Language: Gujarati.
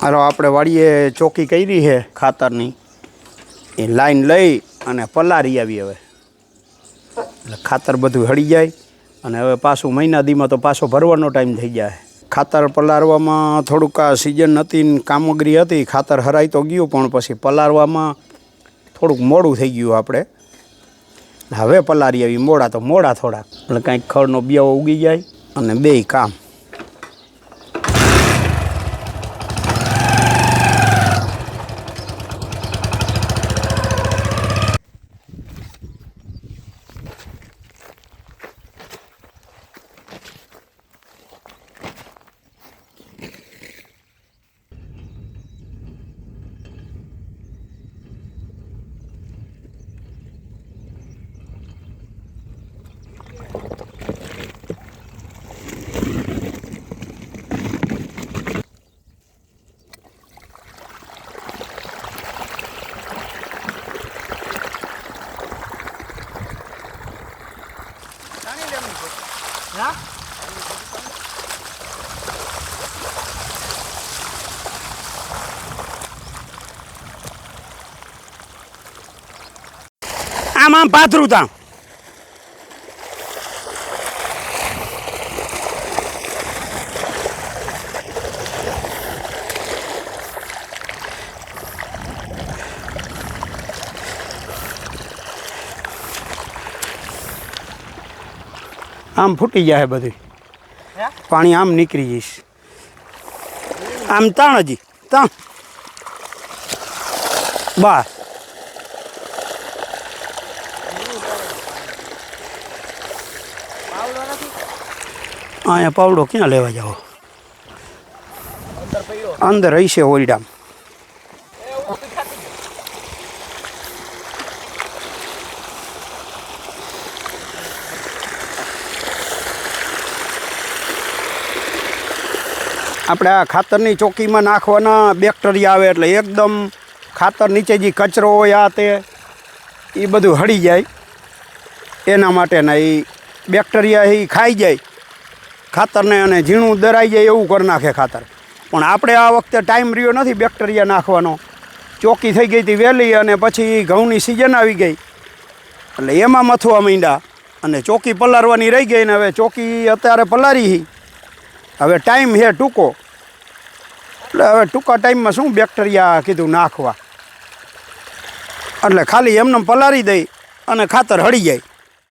હાલો આપણે વાડીએ ચોકી કરી છે ખાતરની એ લાઈન લઈ અને પલારી આવી હવે એટલે ખાતર બધું હળી જાય અને હવે પાછું મહિના દીમાં તો પાછો ભરવાનો ટાઈમ થઈ જાય. ખાતર પલારવામાં થોડુંક આ સિઝન હતી ને કામગીરી હતી, ખાતર હરાઈ તો ગયું પણ પછી પલારવામાં થોડુંક મોડું થઈ ગયું. આપણે હવે પલારી આવી મોડા તો મોડા થોડાક એટલે કાંઈક ખડનો બ્યાવો ઉગી જાય અને બેય કામ. આમ પાથરું તા આમ ફૂટી જાય બધી, પાણી આમ નીકળી જઈશ. આમ તાણ હજી તાણ બસ અહીંયા પાવડો ક્યાં લેવા જાઓ? અંદર હશે ઓરડામાં. આપણે આ ખાતરની ચોકીમાં નાખવાના બેક્ટેરિયા આવે એટલે એકદમ ખાતર નીચે જે કચરો હોય આ તે એ બધું હળી જાય. એના માટેના એ બેક્ટેરિયા એ ખાઈ જાય ખાતરને અને ઝીણું દરાઈ જાય એવું કરી નાખે ખાતર. પણ આપણે આ વખતે ટાઈમ રહ્યો નથી બેક્ટેરિયા નાખવાનો. ચોકી થઈ ગઈ હતી વહેલી અને પછી ઘઉંની સિઝન આવી ગઈ એટલે એમાં મથવા માંડ્યા અને ચોકી પલારવાની રહી ગઈ ને હવે ચોકી અત્યારે પલારી. હવે ટાઈમ છે ટૂંકો એટલે હવે ટૂંકા ટાઈમમાં શું બેક્ટેરિયા કીધું નાખવા એટલે ખાલી એમને પલારી દઈ અને ખાતર હળી જાય.